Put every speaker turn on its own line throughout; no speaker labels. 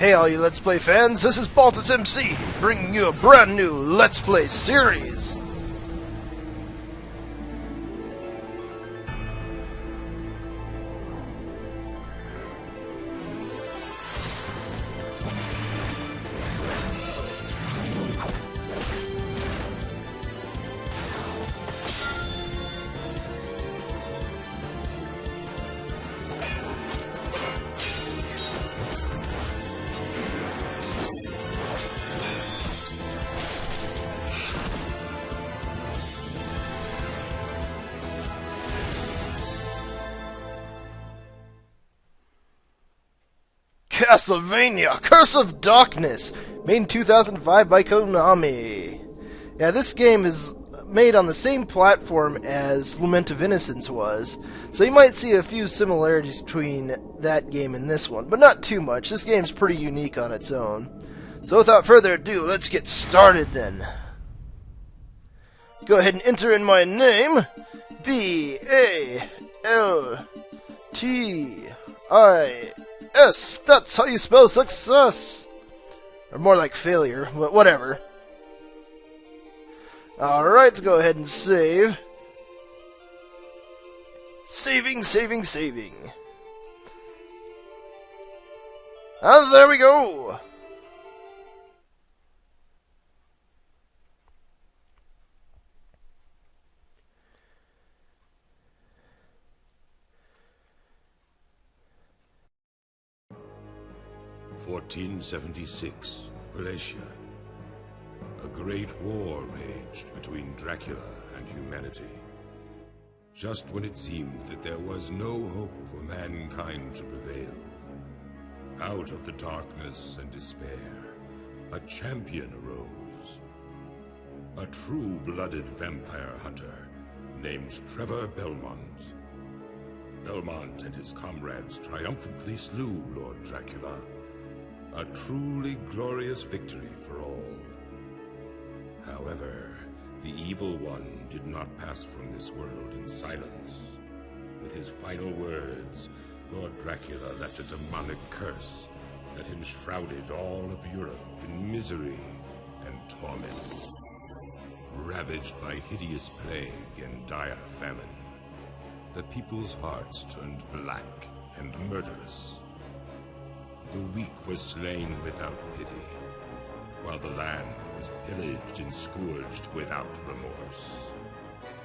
Hey all you Let's Play fans, this is Baltus MC, bringing you a brand new Let's Play series. Castlevania, Curse of Darkness, made in 2005 by Konami. Yeah, this game is made on the same platform as Lament of Innocence was, so you might see a few similarities between that game and this one, but not too much. This game's pretty unique on its own. So without further ado, let's get started then. Go ahead and enter in my name, B-A-L-T-I-S. That's how you spell success. Or more like failure, but whatever. Alright, let's go ahead and save. Saving. And there we go.
(1476), Wallachia. A great war raged between Dracula and humanity. Just when it seemed that there was no hope for mankind to prevail, out of the darkness and despair, a champion arose. A true-blooded vampire hunter named Trevor Belmont. Belmont and his comrades triumphantly slew Lord Dracula. A truly glorious victory for all. However, the evil one did not pass from this world in silence. With his final words, Lord Dracula left a demonic curse that enshrouded all of Europe in misery and torment. Ravaged by hideous plague and dire famine, the people's hearts turned black and murderous. The weak were slain without pity, while the land was pillaged and scourged without remorse.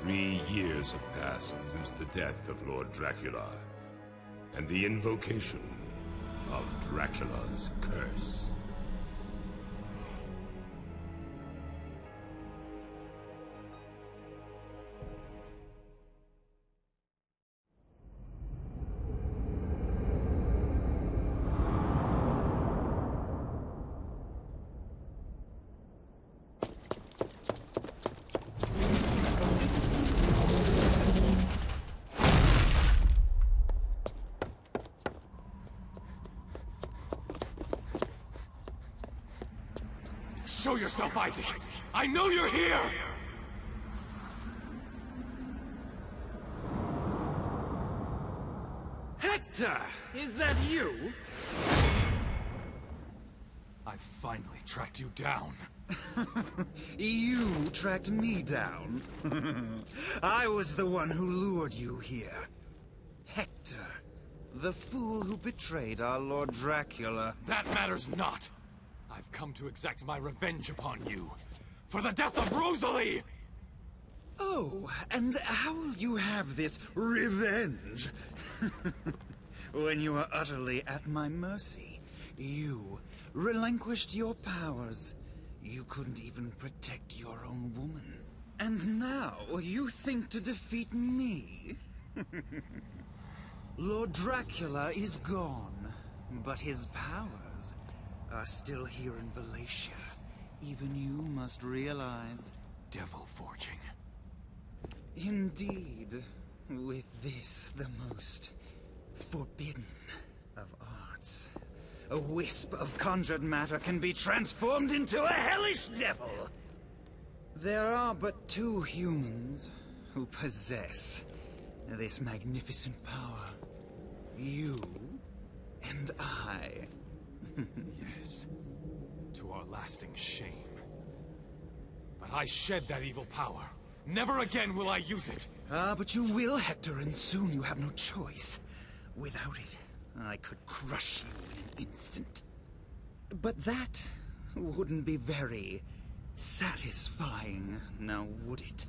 3 years have passed since the death of Lord Dracula, and the invocation of Dracula's curse.
Show yourself, Isaac! I know you're here!
Hector! Is that you?
I finally tracked you down.
You tracked me down. I was the one who lured you here. Hector, the fool who betrayed our Lord Dracula.
That matters not! I've come to exact my revenge upon you, for the death of Rosalie!
Oh, and how will you have this revenge? When you are utterly at my mercy, you relinquished your powers. You couldn't even protect your own woman. And now you think to defeat me? Lord Dracula is gone, but his powers are still here in Wallachia. Even you must realize.
Devil forging.
Indeed, with this the most forbidden of arts, a wisp of conjured matter can be transformed into a hellish devil. There are but 2 humans who possess this magnificent power. You and I.
lasting shame. But I shed that evil power. Never again will I use it.
Ah, but you will, Hector, and soon you have no choice. Without it, I could crush you in an instant. But that wouldn't be very satisfying, now would it?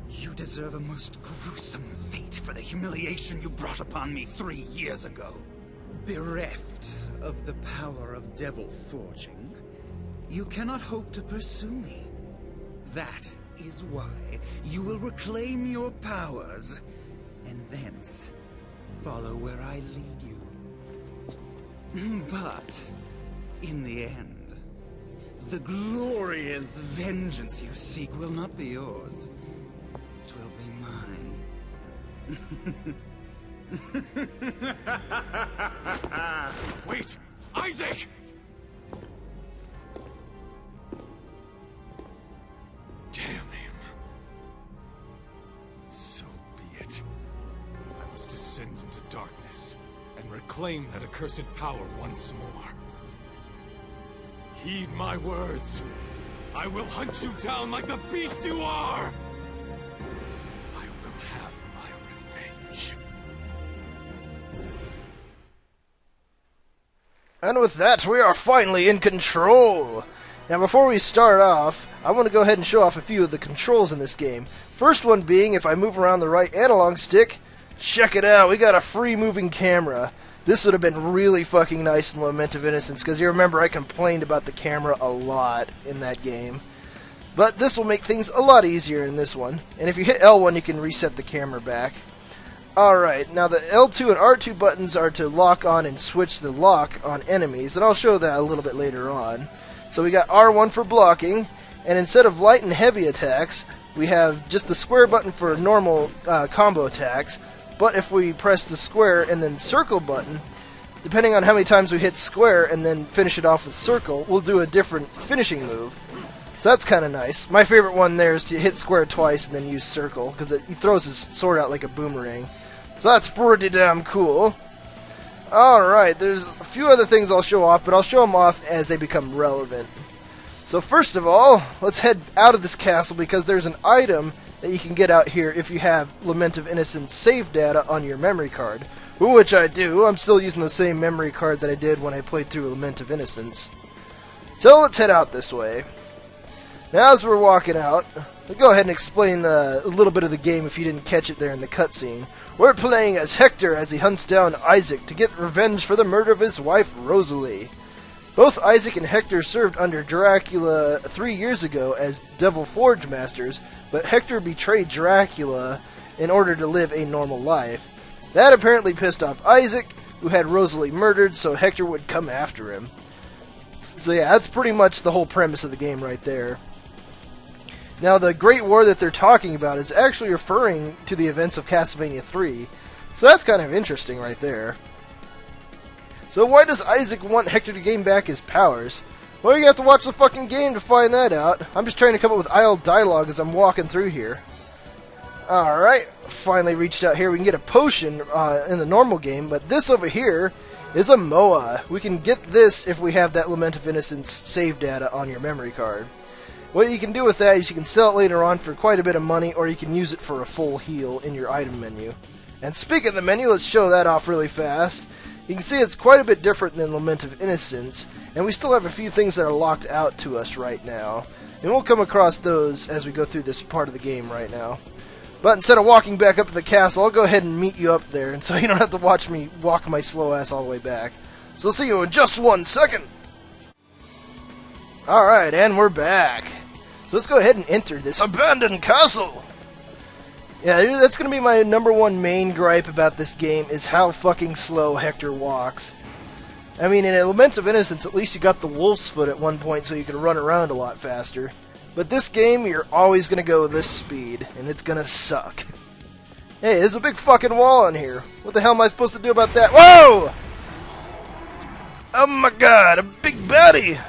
You deserve a most gruesome fate for the humiliation you brought upon me 3 years ago. Bereft of the power of devil forging, you cannot hope to pursue me. That is why you will reclaim your powers, and thence follow where I lead you. But, in the end, the glorious vengeance you seek will not be yours. It will be mine.
Wait! Isaac! Damn him. So be it. I must descend into darkness and reclaim that accursed power once more. Heed my words. I will hunt you down like the beast you are! I will have my revenge.
And with that, we are finally in control! Now before we start off, I want to go ahead and show off a few of the controls in this game. First one being, if I move around the right analog stick, check it out, we got a free moving camera. This would have been really fucking nice in Lament of Innocence, because you remember I complained about the camera a lot in that game. But this will make things a lot easier in this one. And if you hit L1, you can reset the camera back. Alright, now the L2 and R2 buttons are to lock on and switch the lock on enemies, and I'll show that a little bit later on. So we got R1 for blocking, and instead of light and heavy attacks, we have just the square button for normal combo attacks, but if we press the square and then circle button, depending on how many times we hit square and then finish it off with circle, we'll do a different finishing move. So that's kind of nice. My favorite one there is to hit square twice and then use circle, because he throws his sword out like a boomerang. So that's pretty damn cool. Alright, there's a few other things I'll show off, but I'll show them off as they become relevant. So first of all, let's head out of this castle, because there's an item that you can get out here if you have Lament of Innocence save data on your memory card. Which I do. I'm still using the same memory card that I did when I played through Lament of Innocence. So let's head out this way. Now as we're walking out, I'll go ahead and explain a little bit of the game if you didn't catch it there in the cutscene. We're playing as Hector as he hunts down Isaac to get revenge for the murder of his wife, Rosalie. Both Isaac and Hector served under Dracula 3 years ago as Devil Forge Masters, but Hector betrayed Dracula in order to live a normal life. That apparently pissed off Isaac, who had Rosalie murdered, so Hector would come after him. So yeah, that's pretty much the whole premise of the game right there. Now, the Great War that they're talking about is actually referring to the events of Castlevania 3, so that's kind of interesting right there. So why does Isaac want Hector to gain back his powers? Well, you have to watch the fucking game to find that out. I'm just trying to come up with idle dialogue as I'm walking through here. Alright, finally reached out here. We can get a potion in the normal game, but this over here is a MOA. We can get this if we have that Lament of Innocence save data on your memory card. What you can do with that is you can sell it later on for quite a bit of money, or you can use it for a full heal in your item menu. And speaking of the menu, let's show that off really fast. You can see it's quite a bit different than Lament of Innocence, and we still have a few things that are locked out to us right now. And we'll come across those as we go through this part of the game right now. But instead of walking back up to the castle, I'll go ahead and meet you up there, and so you don't have to watch me walk my slow ass all the way back. So I'll see you in just 1 second! Alright, and we're back. So let's go ahead and enter this abandoned castle! Yeah, that's going to be my #1 main gripe about this game, is how fucking slow Hector walks. I mean, in a Lament of Innocence, at least you got the wolf's foot at one point so you could run around a lot faster. But this game, you're always going to go this speed, and it's going to suck. Hey, there's a big fucking wall in here. What the hell am I supposed to do about that? Whoa! Oh my god, a big baddie!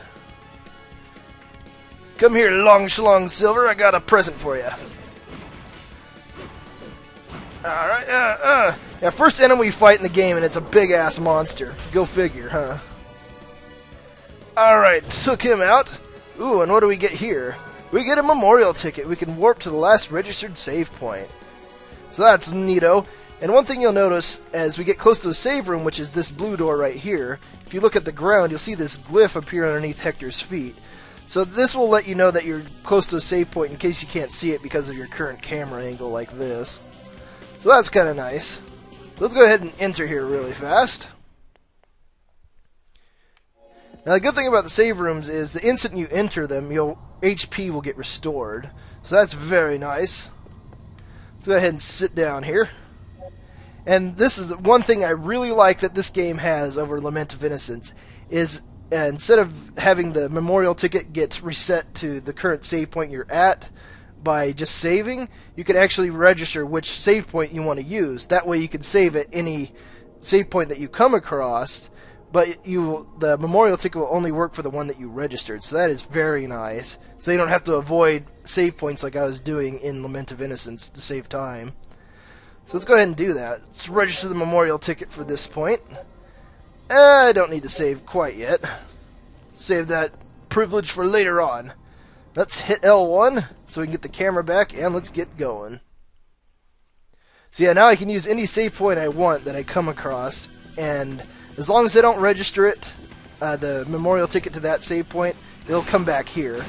Come here, Long Schlong Silver, I got a present for you. Alright, Yeah, first enemy we fight in the game, and it's a big-ass monster. Go figure, huh? Alright, took him out. Ooh, and what do we get here? We get a memorial ticket. We can warp to the last registered save point. So that's neato. And one thing you'll notice as we get close to a save room, which is this blue door right here, if you look at the ground, you'll see this glyph appear underneath Hector's feet. So this will let you know that you're close to a save point in case you can't see it because of your current camera angle like this. So that's kind of nice. So let's go ahead and enter here really fast. Now the good thing about the save rooms is the instant you enter them, your HP will get restored. So that's very nice. Let's go ahead and sit down here. And this is the one thing I really like that this game has over Lament of Innocence is instead of having the memorial ticket get reset to the current save point you're at by just saving, you can actually register which save point you want to use. That way you can save at any save point that you come across, but the memorial ticket will only work for the one that you registered. So that is very nice. So you don't have to avoid save points like I was doing in Lament of Innocence to save time. So let's go ahead and do that. Let's register the memorial ticket for this point. I don't need to save quite yet. Save that privilege for later on. Let's hit L1 so we can get the camera back, and let's get going. So yeah, now I can use any save point I want that I come across, and as long as I don't register it, the memorial ticket to that save point, it'll come back here.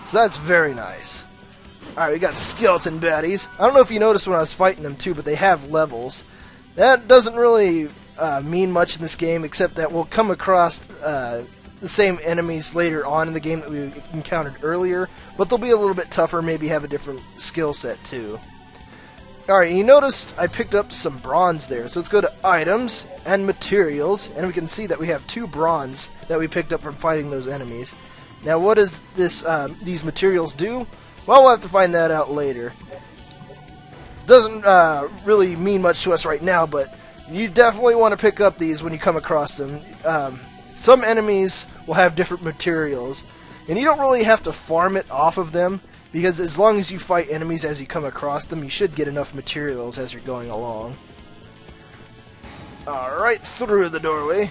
So that's very nice. Alright, we got skeleton baddies. I don't know if you noticed when I was fighting them too, but they have levels. That doesn't really mean much in this game, except that we'll come across the same enemies later on in the game that we encountered earlier, but they'll be a little bit tougher, maybe have a different skill set too. Alright, you noticed I picked up some bronze there, so let's go to items and materials, and we can see that we have 2 bronze that we picked up from fighting those enemies. Now what does these materials do? Well, we'll have to find that out later. Doesn't really mean much to us right now, but you definitely want to pick up these when you come across them. Some enemies will have different materials, and you don't really have to farm it off of them, because as long as you fight enemies as you come across them, you should get enough materials as you're going along. Alright, through the doorway.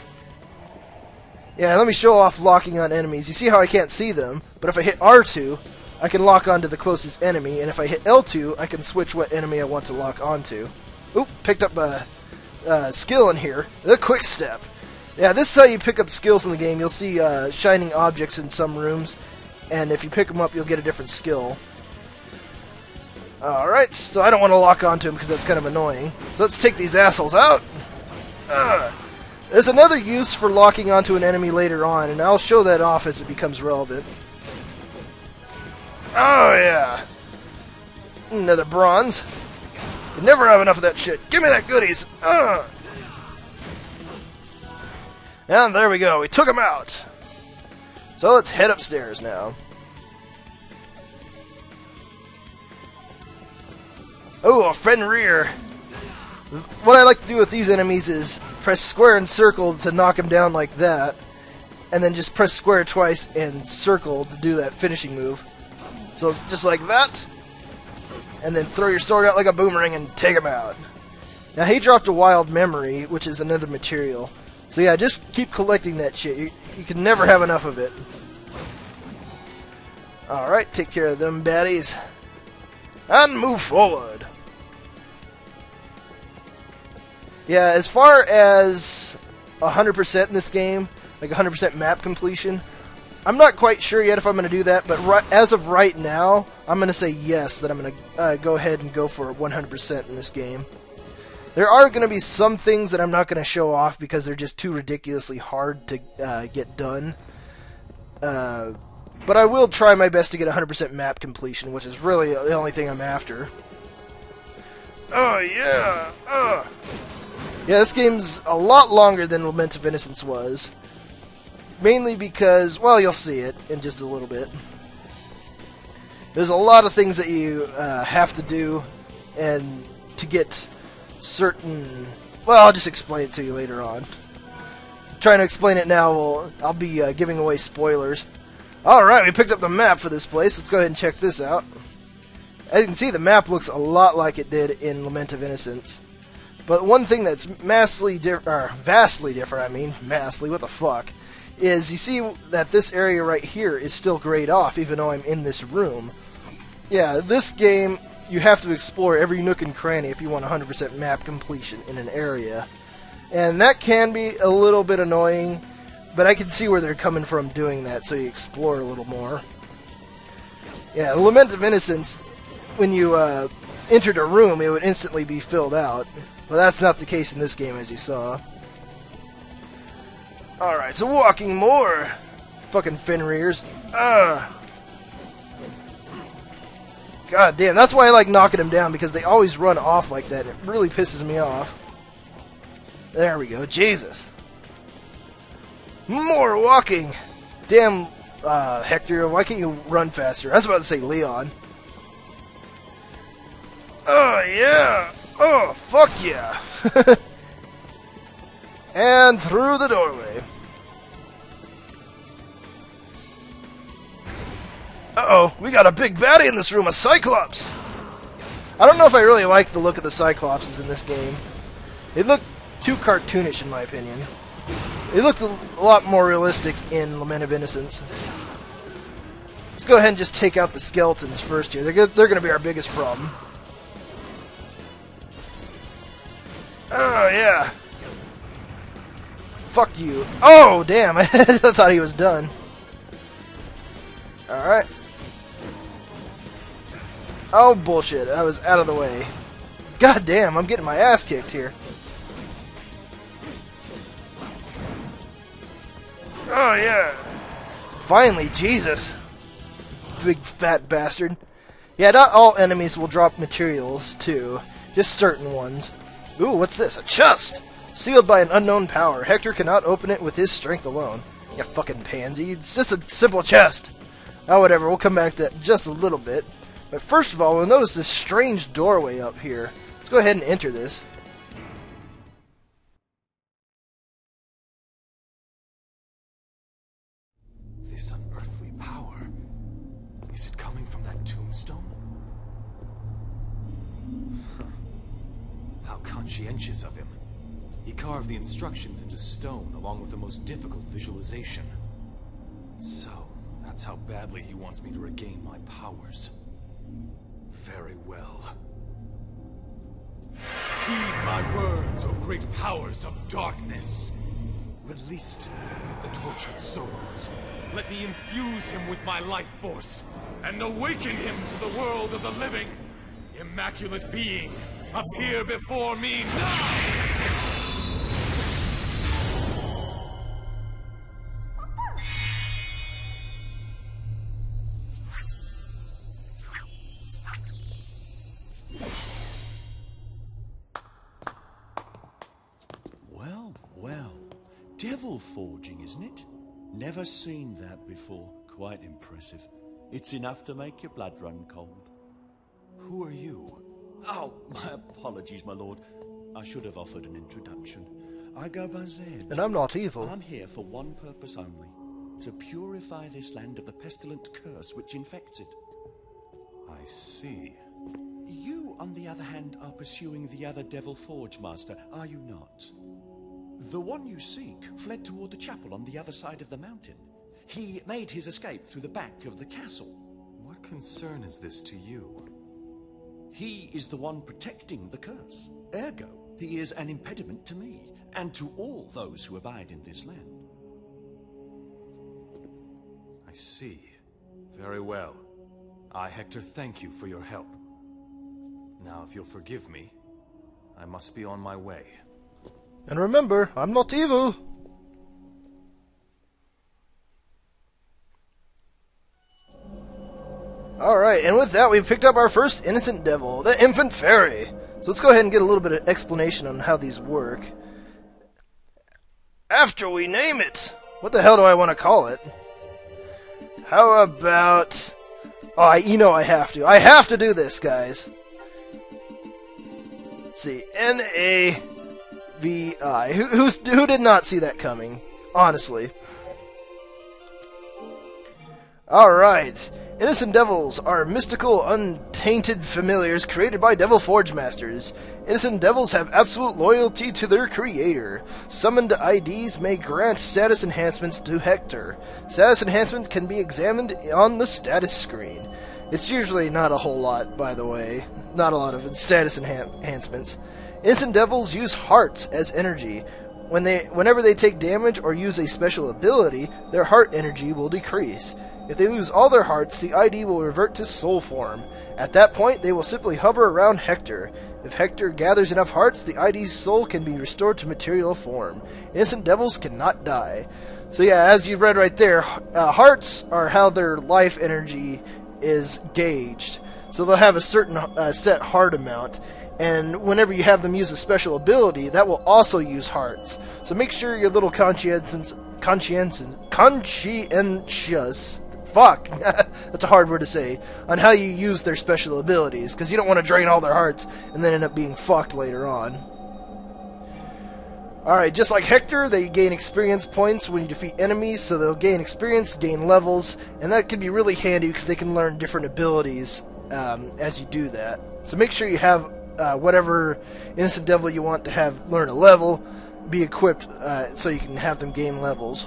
Yeah, let me show off locking on enemies. You see how I can't see them, but if I hit R2, I can lock onto the closest enemy, and if I hit L2, I can switch what enemy I want to lock onto. Oop, picked up a skill in here. The quick step. Yeah, this is how you pick up skills in the game. You'll see shining objects in some rooms, and if you pick them up, you'll get a different skill. Alright, so I don't want to lock onto them because that's kind of annoying. So let's take these assholes out. There's another use for locking onto an enemy later on, and I'll show that off as it becomes relevant. Oh, yeah. Another bronze. You never have enough of that shit. Give me that goodies. And there we go. We took him out. So let's head upstairs now. Oh, a Fenrir. What I like to do with these enemies is press square and circle to knock them down like that, and then just press square twice and circle to do that finishing move. So just like that, and then throw your sword out like a boomerang and take him out. Now he dropped a wild memory, which is another material. So yeah, just keep collecting that shit. You can never have enough of it. Alright, take care of them baddies. And move forward. Yeah, as far as 100% in this game, like 100% map completion, I'm not quite sure yet if I'm going to do that, but as of right now, I'm going to say yes, that I'm going to go ahead and go for 100% in this game. There are going to be some things that I'm not going to show off because they're just too ridiculously hard to get done. But I will try my best to get 100% map completion, which is really the only thing I'm after. Oh, yeah! Yeah, this game's a lot longer than Lament of Innocence was. Mainly because, well, you'll see it in just a little bit. There's a lot of things that you have to do, and to get certain... Well, I'll just explain it to you later on. Trying to explain it now, I'll be giving away spoilers. Alright, we picked up the map for this place. Let's go ahead and check this out. As you can see, the map looks a lot like it did in Lament of Innocence. But one thing that's vastly different, what the fuck, is you see that this area right here is still grayed off, even though I'm in this room. Yeah, this game, you have to explore every nook and cranny if you want 100% map completion in an area. And that can be a little bit annoying, but I can see where they're coming from doing that, so you explore a little more. Yeah, Lament of Innocence, when you entered a room, it would instantly be filled out. Well, that's not the case in this game, as you saw. Alright, so walking more. Fucking Fenrir's. God damn, that's why I like knocking them down, because they always run off like that. It really pisses me off. There we go. Jesus. More walking. Damn, Hector, why can't you run faster? I was about to say Leon. Oh, yeah. Oh, fuck yeah. And through the doorway. Uh-oh, we got a big baddie in this room, a Cyclops! I don't know if I really like the look of the Cyclopses in this game. They look too cartoonish, in my opinion. They looked a lot more realistic in Lament of Innocence. Let's go ahead and just take out the skeletons first here. They're going to be our biggest problem. Oh, yeah. Fuck you. Oh, damn. I thought he was done. Alright. Oh, bullshit. I was out of the way. God damn, I'm getting my ass kicked here. Oh, yeah. Finally, Jesus. Big fat bastard. Yeah, not all enemies will drop materials, too. Just certain ones. Ooh, what's this? A chest! Sealed by an unknown power. Hector cannot open it with his strength alone. You fucking pansy. It's just a simple chest. Oh, whatever. We'll come back to that just a little bit. But first of all, we'll notice this strange doorway up here. Let's go ahead and enter this.
This unearthly power. Is it coming from that tombstone? How conscientious of him. He carved the instructions into stone, along with the most difficult visualization. So, that's how badly he wants me to regain my powers. Very well. Heed my words, O great powers of darkness! Release the tortured souls. Let me infuse him with my life force, and awaken him to the world of the living. Immaculate being, appear before me now!
Well, devil forging, isn't it? Never seen that before. Quite impressive. It's enough to make your blood run cold.
Who are you?
Oh, my apologies, my lord. I should have offered an introduction. I go by Zed.
And I'm not evil.
I'm here for one purpose only. To purify this land of the pestilent curse which infects it.
I see.
You, on the other hand, are pursuing the other Devil Forge Master, are you not? The one you seek fled toward the chapel on the other side of the mountain. He made his escape through the back of the castle.
What concern is this to you?
He is the one protecting the curse. Ergo, he is an impediment to me, and to all those who abide in this land.
I see. Very well. I, Hector, thank you for your help. Now, if you'll forgive me, I must be on my way.
And remember, I'm not evil. Alright, and with that, we've picked up our first innocent devil, the infant fairy. So let's go ahead and get a little bit of explanation on how these work. After we name it, what the hell do I want to call it? How about... Oh, you know I have to. I have to do this, guys. Let's see, N-A... V-I. Who did not see that coming? Honestly. Alright. Innocent Devils are mystical, untainted familiars created by Devil Forge Masters. Innocent Devils have absolute loyalty to their creator. Summoned IDs may grant status enhancements to Hector. Status enhancement can be examined on the status screen. It's usually not a whole lot, by the way. Not a lot of status enhancements. Innocent Devils use hearts as energy. Whenever they take damage or use a special ability, their heart energy will decrease. If they lose all their hearts, the ID will revert to soul form. At that point, they will simply hover around Hector. If Hector gathers enough hearts, the ID's soul can be restored to material form. Innocent Devils cannot die. So yeah, as you read right there, hearts are how their life energy is gauged. So they'll have a certain set heart amount. And whenever you have them use a special ability, that will also use hearts. So make sure you're a little conscientious. Fuck, that's a hard word to say, on how you use their special abilities, because you don't want to drain all their hearts and then end up being fucked later on. Alright, just like Hector, they gain experience points when you defeat enemies, so they'll gain experience, gain levels, and that can be really handy because they can learn different abilities as you do that. So make sure you have whatever Innocent Devil you want to have learn a level, be equipped so you can have them gain levels.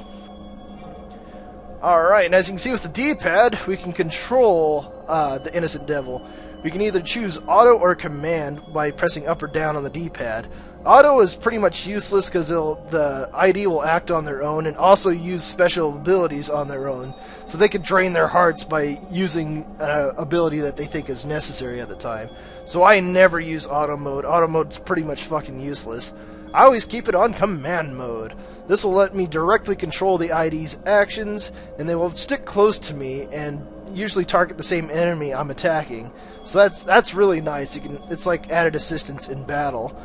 Alright, and as you can see with the D-pad, we can control the Innocent Devil. We can either choose auto or command by pressing up or down on the D-pad. Auto is pretty much useless because the ID will act on their own and also use special abilities on their own. So they can drain their hearts by using an ability that they think is necessary at the time. So I never use auto mode. Auto mode's pretty much fucking useless. I always keep it on command mode. This will let me directly control the ID's actions, and they will stick close to me and usually target the same enemy I'm attacking. So that's really nice. It's like added assistance in battle.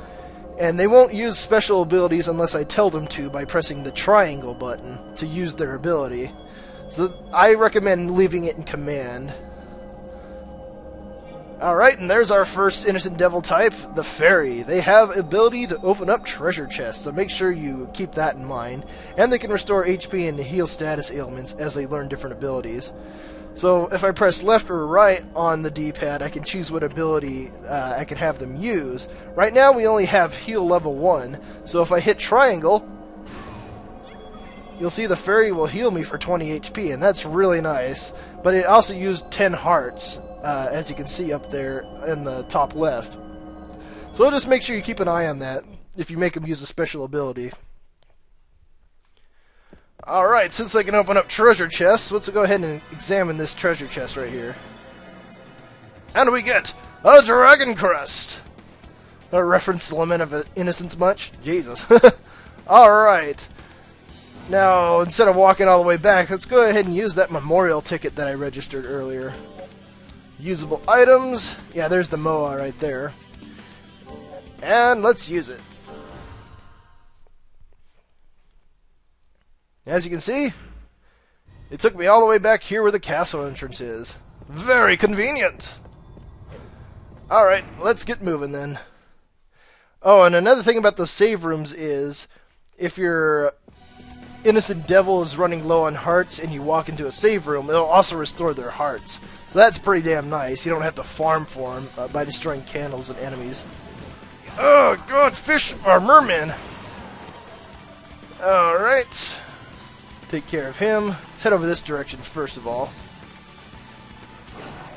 And they won't use special abilities unless I tell them to by pressing the triangle button to use their ability. So I recommend leaving it in command. Alright, and there's our first Innocent Devil type, the Fairy. They have ability to open up treasure chests, so make sure you keep that in mind. And they can restore HP and heal status ailments as they learn different abilities. So if I press left or right on the D-pad, I can choose what ability I can have them use. Right now we only have heal level 1, so if I hit triangle, you'll see the Fairy will heal me for 20 HP, and that's really nice. But it also used 10 hearts, as you can see up there in the top left. So just make sure you keep an eye on that if you make them use a special ability. Alright, since they can open up treasure chests, let's go ahead and examine this treasure chest right here. And we get a Dragon Crest! A reference to Lament of Innocence much? Jesus. Alright. Now, instead of walking all the way back, let's go ahead and use that memorial ticket that I registered earlier. Usable items. Yeah, there's the MOA right there. And let's use it. As you can see, it took me all the way back here where the castle entrance is. Very convenient! Alright, let's get moving then. Oh, and another thing about those save rooms is, if your Innocent Devil is running low on hearts and you walk into a save room, it'll also restore their hearts. So that's pretty damn nice. You don't have to farm for them by destroying candles and enemies. Oh, God, fish or merman! Alright. Take care of him. Let's head over this direction first of all.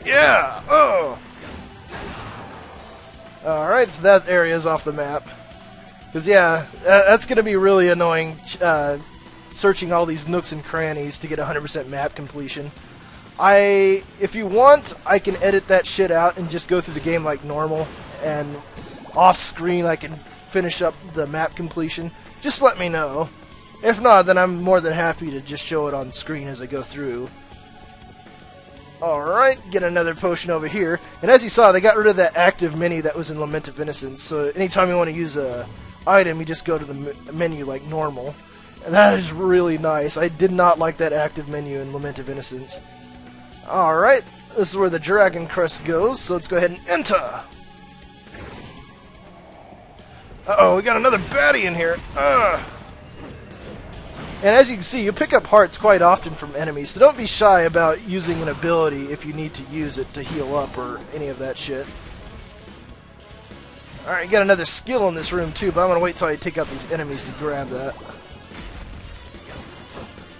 Yeah! Oh! Alright, so that area is off the map. Because, yeah, that's going to be really annoying, searching all these nooks and crannies to get 100% map completion. If you want, I can edit that shit out and just go through the game like normal, and off-screen I can finish up the map completion. Just let me know. If not, then I'm more than happy to just show it on screen as I go through. Alright, get another potion over here. And as you saw, they got rid of that active menu that was in Lament of Innocence. So anytime you want to use a item, you just go to the menu like normal. And that is really nice. I did not like that active menu in Lament of Innocence. Alright, this is where the Dragon Crest goes, so let's go ahead and enter! Uh-oh, we got another baddie in here. And as you can see, you pick up hearts quite often from enemies, so don't be shy about using an ability if you need to use it to heal up or any of that shit. Alright, you got another skill in this room too, but I'm going to wait till I take out these enemies to grab that.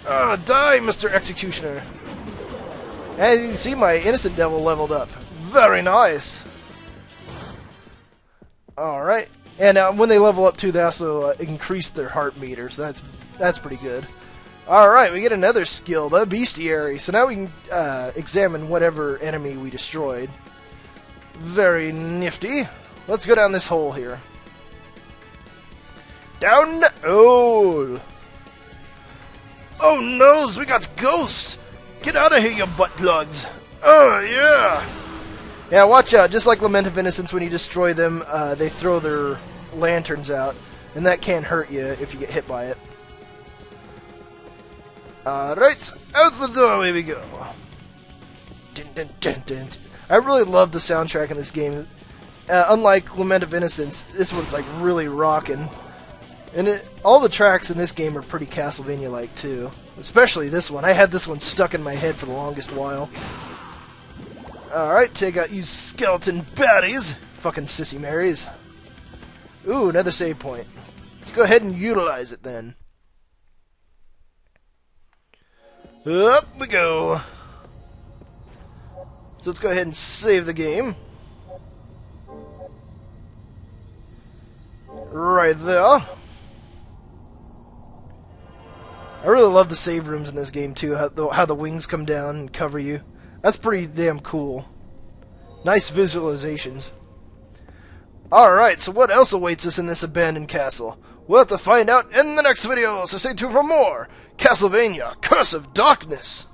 Oh, die, Mr. Executioner! As you can see, my Innocent Devil leveled up. Very nice! Alright, and when they level up too, they also increase their heart meter, so that's pretty good. Alright, we get another skill, the Bestiary. So now we can examine whatever enemy we destroyed. Very nifty. Let's go down this hole here. Down the hole! Oh no, we got ghosts! Get out of here, you butt plugs! Oh yeah! Yeah, watch out. Just like Lament of Innocence, when you destroy them, they throw their lanterns out, and that can hurt you if you get hit by it. Alright, out the doorway we go. Dun, dun, dun, dun. I really love the soundtrack in this game. Unlike Lament of Innocence, this one's like really rockin'. And all the tracks in this game are pretty Castlevania-like too. Especially this one. I had this one stuck in my head for the longest while. Alright, take out you skeleton baddies. Fucking sissy Marys. Ooh, another save point. Let's go ahead and utilize it then. Up we go. So let's go ahead and save the game. Right there. I really love the save rooms in this game too, how the wings come down and cover you. That's pretty damn cool. Nice visualizations. Alright, so what else awaits us in this abandoned castle? We'll have to find out in the next video, so stay tuned for more Castlevania, Curse of Darkness!